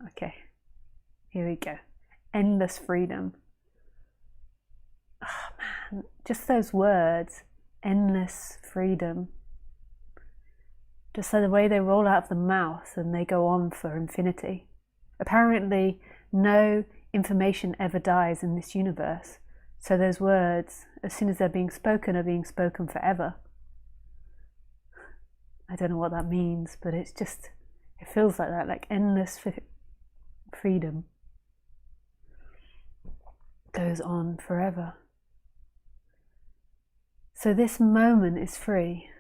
Okay, here we go. Endless freedom. Oh man, just those words, endless freedom. Just so the way they roll out of the mouth and they go on for infinity. Apparently, no information ever dies in this universe. So those words, as soon as they're being spoken, are being spoken forever. I don't know what that means, but it's just, it feels like that, like endless freedom goes on forever. So this moment is free.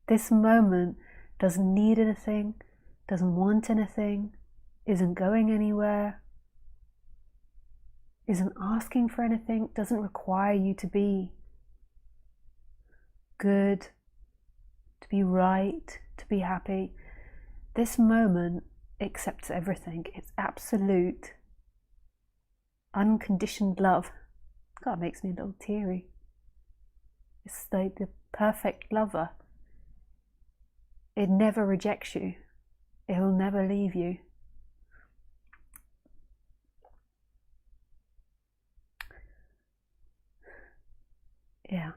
This moment doesn't need anything, doesn't want anything, isn't going anywhere, isn't asking for anything, doesn't require you to be good, to be right, to be happy. This moment accepts everything. It's absolute, unconditioned love. God, it makes me a little teary. It's like the perfect lover. It never rejects you. It'll never leave you. Yeah.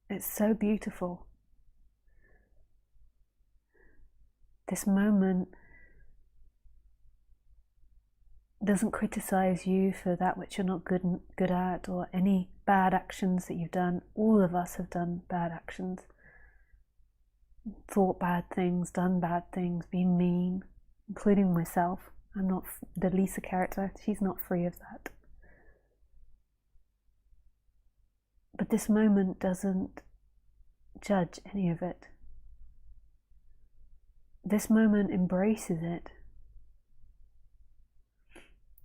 It's so beautiful. This moment doesn't criticize you for that which you're not good at, or any bad actions that you've done. All of us have done bad actions. Thought bad things, done bad things, been mean, including myself. I'm not the Lisa character, she's not free of that. But this moment doesn't judge any of it. This moment embraces it.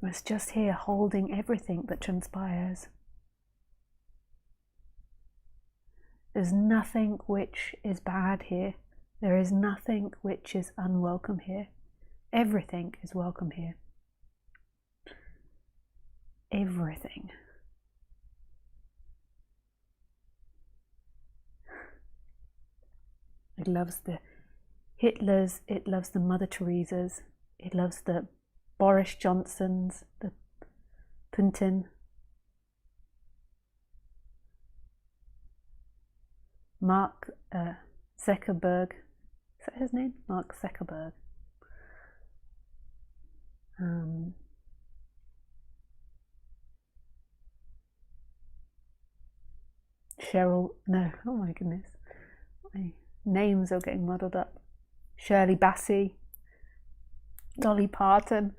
It's just here holding everything that transpires. There's nothing which is bad here. There is nothing which is unwelcome here. Everything is welcome here. Everything. It loves the Hitlers, it loves the Mother Teresas, it loves the Boris Johnsons, the Putin, Mark Zuckerberg. Is that his name? Mark Zuckerberg. Cheryl, no, oh my goodness. My names are getting muddled up. Shirley Bassey, Dolly Parton,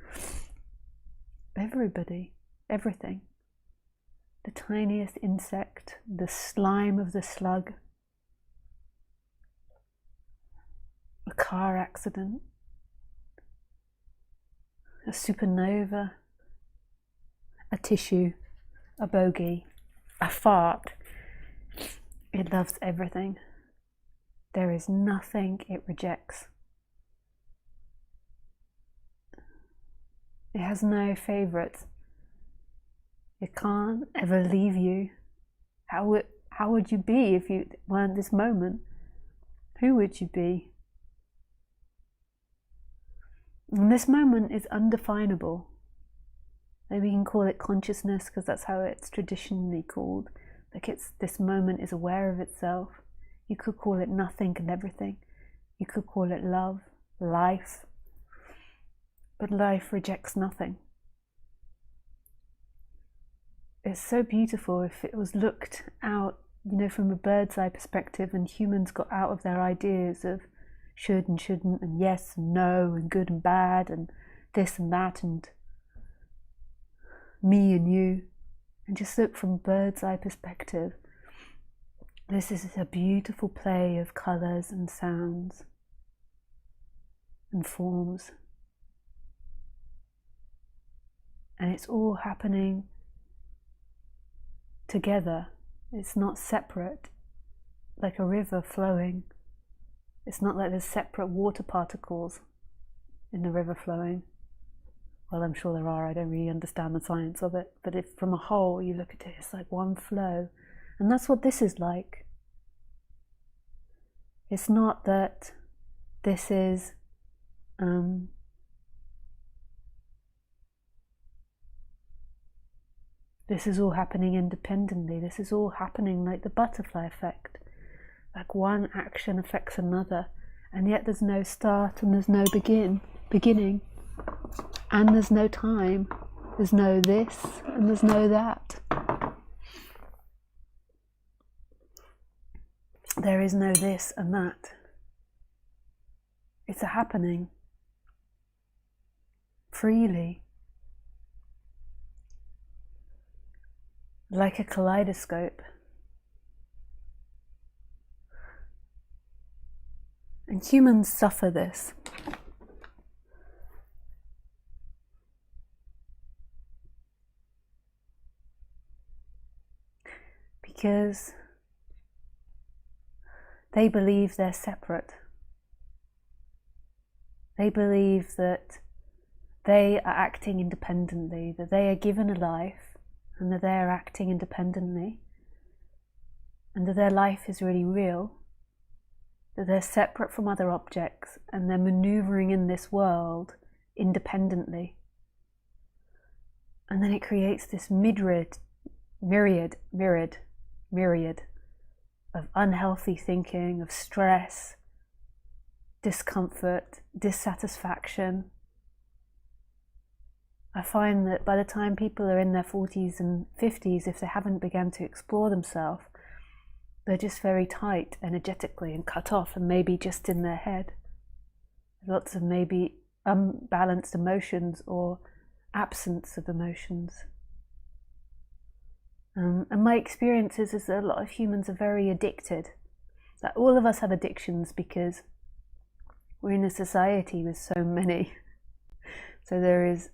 everybody, everything. The tiniest insect, the slime of the slug, a car accident, a supernova, a tissue, a bogey, a fart. It loves everything. There is nothing it rejects. It has no favourites. It can't ever leave you. How would you be if you weren't this moment? Who would you be? And this moment is undefinable. Maybe you can call it consciousness, because that's how it's traditionally called. Like this moment is aware of itself. You could call it nothing and everything. You could call it love, life. But life rejects nothing. It's so beautiful if it was looked out, from a bird's eye perspective, and humans got out of their ideas of should and shouldn't, and yes and no, and good and bad, and this and that, and me and you, and just look from a bird's eye perspective. This is a beautiful play of colours and sounds and forms. And it's all happening together. It's not separate, like a river flowing. It's not like there's separate water particles in the river flowing. Well, I'm sure there are. I don't really understand the science of it. But if from a whole you look at it, it's like one flow. And that's what this is like. It's not that this is this is all happening independently. This is all happening like the butterfly effect. Like one action affects another, and yet there's no start and there's no beginning, and there's no time. There's no this and there's no that. There is no this and that. It's a happening freely, like a kaleidoscope. And humans suffer this. Because they believe they're separate. They believe that they are acting independently, that they are given a life and that they're acting independently, and that their life is really real, that they're separate from other objects and they're maneuvering in this world independently. And then it creates this myriad of unhealthy thinking, of stress, discomfort, dissatisfaction. I find that by the time people are in their 40s and 50s, if they haven't begun to explore themselves, they're just very tight energetically and cut off, and maybe just in their head. Lots of maybe unbalanced emotions or absence of emotions. And my experience is that a lot of humans are very addicted. That all of us have addictions because we're in a society with so many. So there is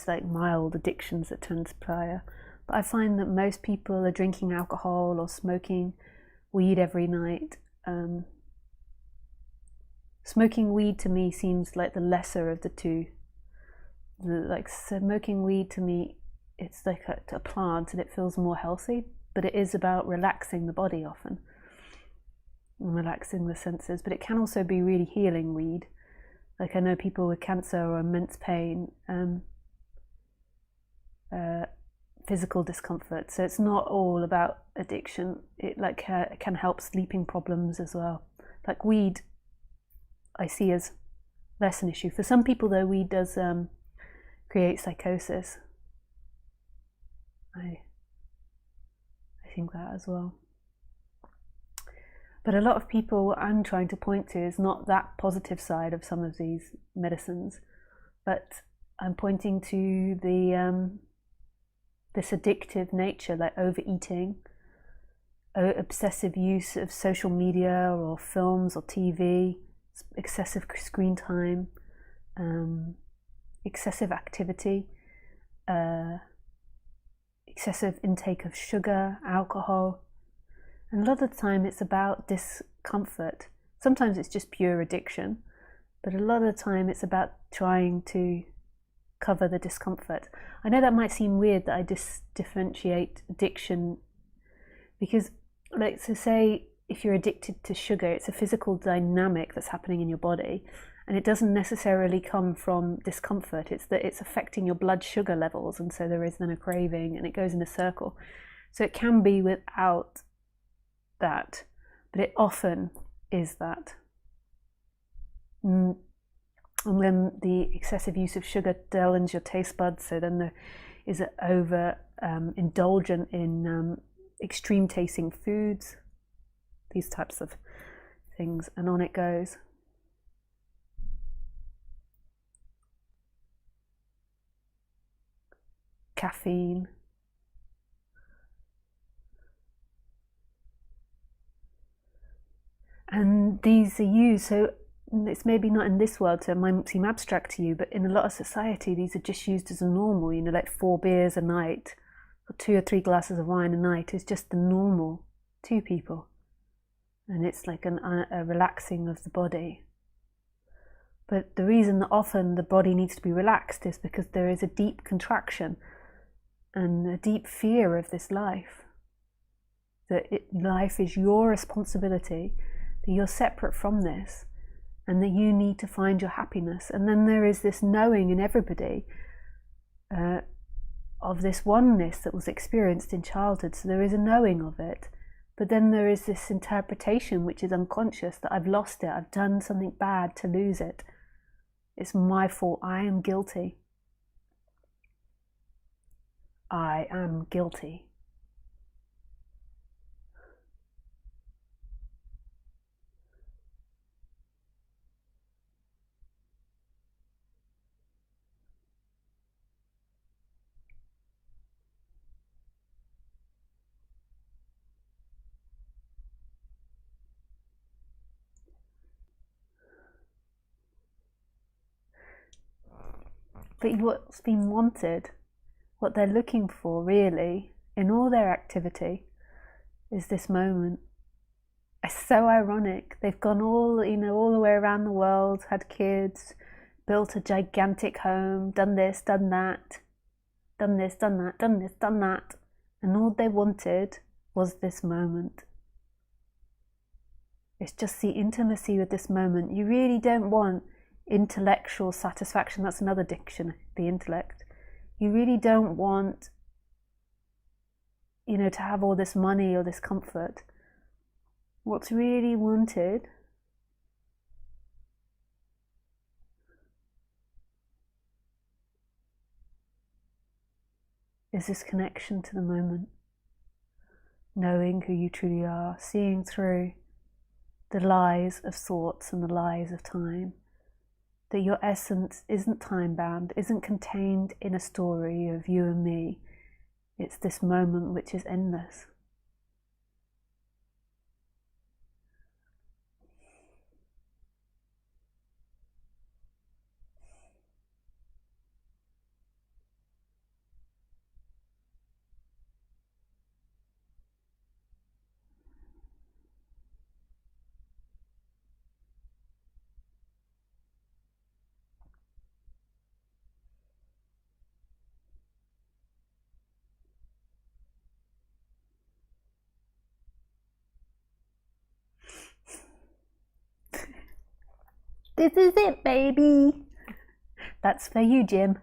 like mild addictions that transpire. But I find that most people are drinking alcohol or smoking weed every night. Smoking weed to me seems like the lesser of the two. Like smoking weed to me, it's like a plant and it feels more healthy, but it is about relaxing the body often, and relaxing the senses. But it can also be really healing weed. Like I know people with cancer or immense pain, physical discomfort. So it's not all about addiction. It like can help sleeping problems as well. Like weed, I see as less an issue. For some people though, weed does create psychosis. I think that as well. But a lot of people, what I'm trying to point to is not that positive side of some of these medicines, but I'm pointing to the this addictive nature, like overeating, obsessive use of social media or films or TV, excessive screen time, excessive activity, excessive intake of sugar, alcohol. And a lot of the time it's about discomfort. Sometimes it's just pure addiction, but a lot of the time it's about trying to cover the discomfort. I know that might seem weird that I differentiate addiction, because like, so say if you're addicted to sugar, it's a physical dynamic that's happening in your body, and it doesn't necessarily come from discomfort. It's that it's affecting your blood sugar levels, and so there is then a craving, and it goes in a circle. So it can be without that, but it often is that. And then the excessive use of sugar dullens your taste buds, so then there is an over indulgent in extreme tasting foods, these types of things, and on it goes. Caffeine. And these are used, so it's maybe not in this world, so it might seem abstract to you, but in a lot of society, these are just used as a normal, like 4 beers a night, or 2 or 3 glasses of wine a night is just the normal to people. And it's like a relaxing of the body. But the reason that often the body needs to be relaxed is because there is a deep contraction and a deep fear of this life. that life is your responsibility, that you're separate from this, and that you need to find your happiness. And then there is this knowing in everybody of this oneness that was experienced in childhood. So there is a knowing of it, but then there is this interpretation which is unconscious, that I've lost it, I've done something bad to lose it. It's my fault, I am guilty. I am guilty. But what's been wanted, what they're looking for really, in all their activity, is this moment. It's so ironic. They've gone all the way around the world, had kids, built a gigantic home, done this, done that, done this, done that, done this, done that, and all they wanted was this moment. It's just the intimacy with this moment. You really don't want intellectual satisfaction. That's another diction, the intellect. You really don't want, to have all this money or this comfort. What's really wanted is this connection to the moment, knowing who you truly are, seeing through the lies of thoughts and the lies of time, that your essence isn't time-bound, isn't contained in a story of you and me. It's this moment which is endless. This is it, baby. That's for you, Jim.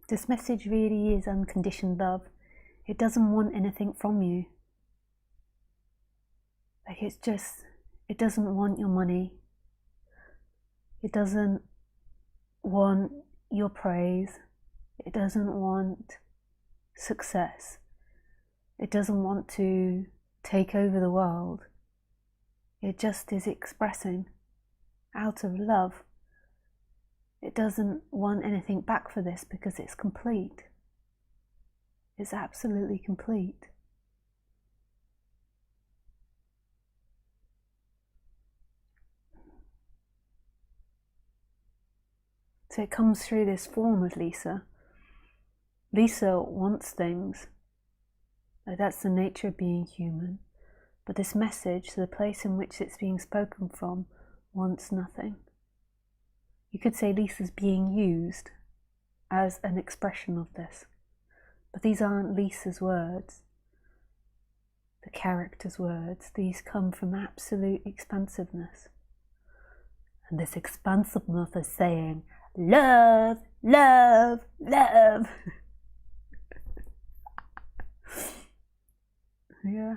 This message really is unconditioned love. It doesn't want anything from you. Like, it doesn't want your money. It doesn't want your praise. It doesn't want success. It doesn't want to take over the world. It just is expressing out of love. It doesn't want anything back for this because it's complete. It's absolutely complete. So it comes through this form of Lisa. Lisa wants things. That's the nature of being human. But this message, the place in which it's being spoken from, wants nothing. You could say Lisa's being used as an expression of this. But these aren't Lisa's words, the character's words. These come from absolute expansiveness. And this expansiveness is saying, love, love, love. Yeah,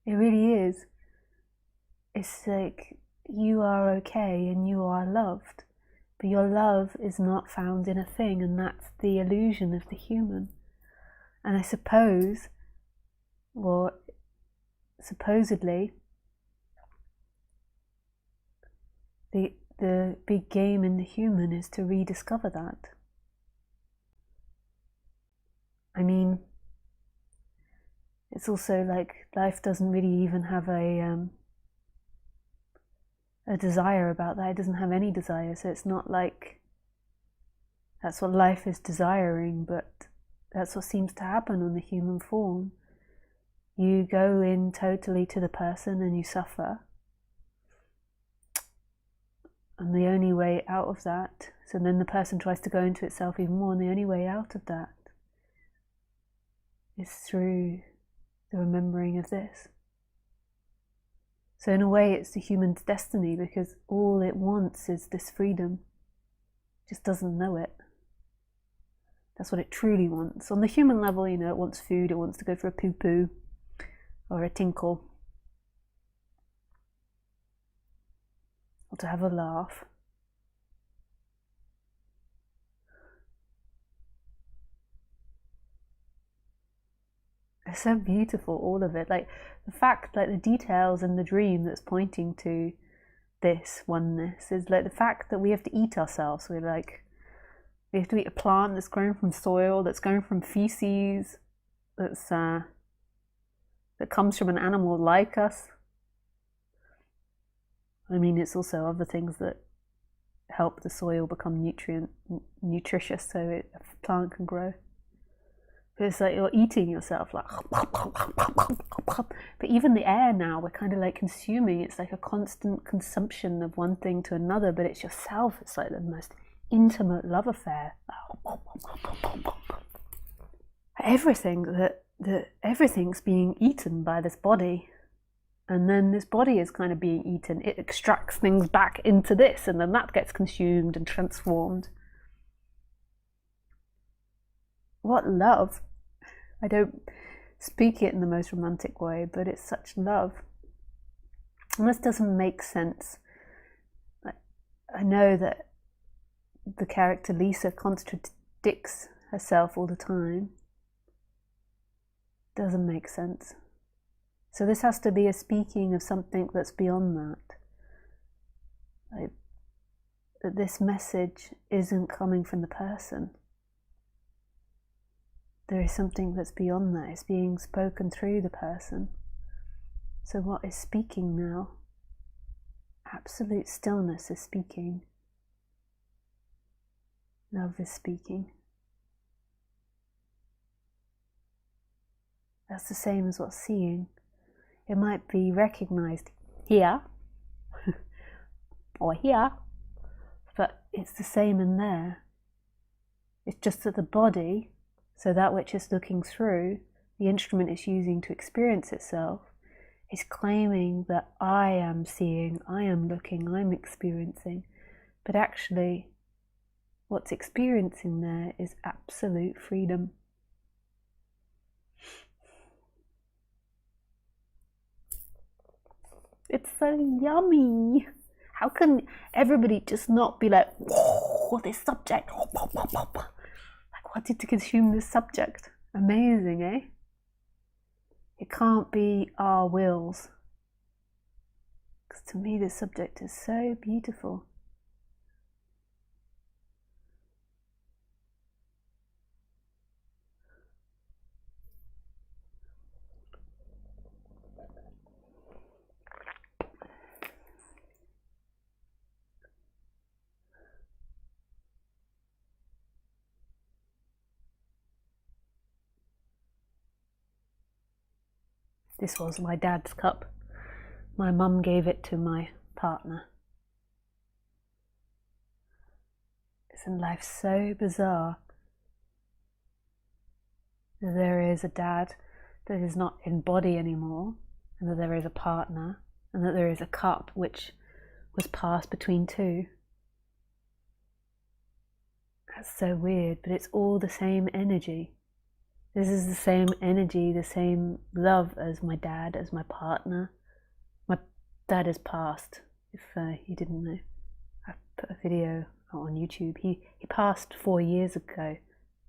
it really is. It's like you are okay and you are loved. But your love is not found in a thing, and that's the illusion of the human. And I suppose, or supposedly, the big game in the human is to rediscover that. I mean, it's also like life doesn't really even have a desire about that. It doesn't have any desire, so it's not like that's what life is desiring, but that's what seems to happen on the human form. You go in totally to the person and you suffer. And the only way out of that, so then the person tries to go into itself even more, and the only way out of that is through the remembering of this. So in a way it's the human's destiny, because all it wants is this freedom. It just doesn't know it. That's what it truly wants. On the human level, it wants food, it wants to go for a poo-poo or a tinkle, or to have a laugh. It's so beautiful, all of it. Like the fact, like the details in the dream that's pointing to this oneness is like the fact that we have to eat ourselves. We have to eat a plant that's grown from soil, that's grown from feces, that comes from an animal like us. I mean, it's also other things that help the soil become nutritious so a plant can grow. But it's like you're eating yourself, like. But even the air now, we're kind of like consuming. It's like a constant consumption of one thing to another, but it's yourself. It's like the most intimate love affair. Everything's being eaten by this body. And then this body is kind of being eaten. It extracts things back into this, and then that gets consumed and transformed. What love! I don't speak it in the most romantic way, but it's such love. And this doesn't make sense. I know that the character Lisa contradicts herself all the time. Doesn't make sense. So this has to be a speaking of something that's beyond that. That this message isn't coming from the person. There is something that's beyond that. It's being spoken through the person. So what is speaking now? Absolute stillness is speaking. Love is speaking. That's the same as what's seeing. It might be recognized here or here, but it's the same in there. It's just that the body, so that which is looking through, the instrument it's using to experience itself, is claiming that I am seeing, I am looking, I'm experiencing. But actually, what's experiencing there is absolute freedom. It's so yummy. How can everybody just not be like, whoa, this subject, like wanting to consume this subject? Amazing, eh? It can't be our wills. Because to me this subject is so beautiful. This was my dad's cup. My mum gave it to my partner. Isn't life so bizarre? That there is a dad that is not in body anymore, and that there is a partner, and that there is a cup which was passed between two. That's so weird, but it's all the same energy. This is the same energy, the same love as my dad, as my partner. My dad has passed, if you didn't know. I put a video on YouTube. He passed 4 years ago,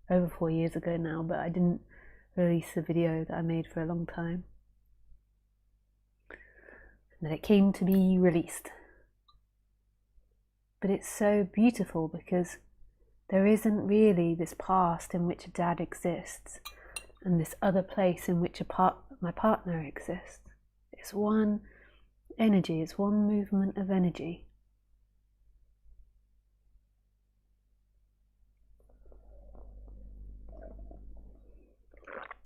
over 4 years ago now, but I didn't release a video that I made for a long time. And then it came to be released. But it's so beautiful because there isn't really this past in which a dad exists and this other place in which my partner exists. It's one energy, it's one movement of energy.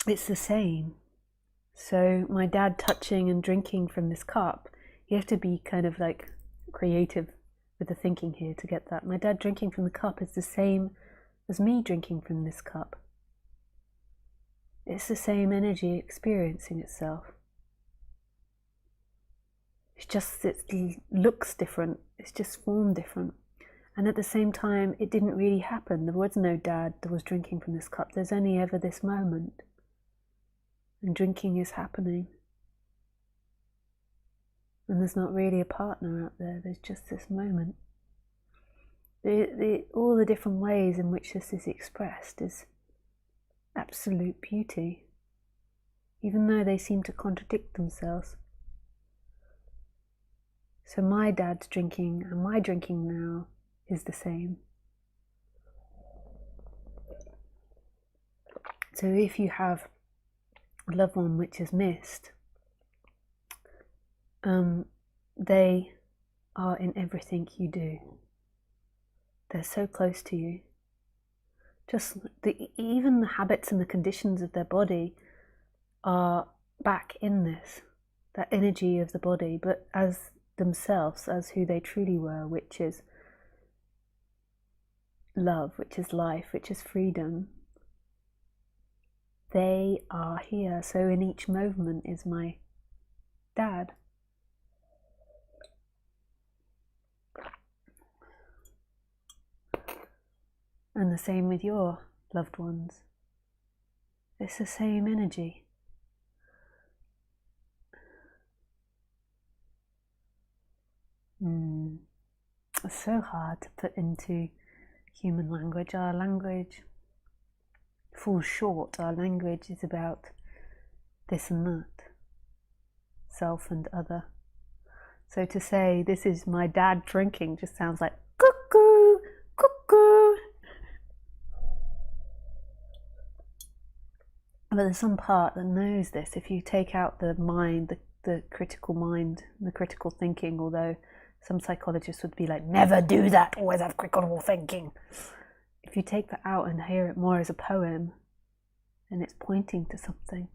It's the same. So my dad touching and drinking from this cup, you have to be kind of like creative with the thinking here to get that. My dad drinking from the cup is the same as me drinking from this cup. It's the same energy experiencing itself. It's just, it looks different, it's just formed different. And at the same time, it didn't really happen. There was no dad that was drinking from this cup. There's only ever this moment. And drinking is happening. And there's not really a partner out there, there's just this moment. All the different ways in which this is expressed is absolute beauty, even though they seem to contradict themselves. So my dad's drinking and my drinking now is the same. So if you have a loved one which is missed, they are in everything you do. They're so close to you. Just even the habits and the conditions of their body are back in this, that energy of the body, but as themselves, as who they truly were, which is love, which is life, which is freedom. They are here. So in each movement is my dad. And the same with your loved ones. It's the same energy. It's so hard to put into human language. Our language falls short. Our language is about this and that, self and other. So to say this is my dad drinking just sounds like cuckoo, cuckoo. But there's some part that knows this. If you take out the mind, the critical mind, the critical thinking, although some psychologists would be like, never do that, always have critical thinking. If you take that out and hear it more as a poem, then it's pointing to something.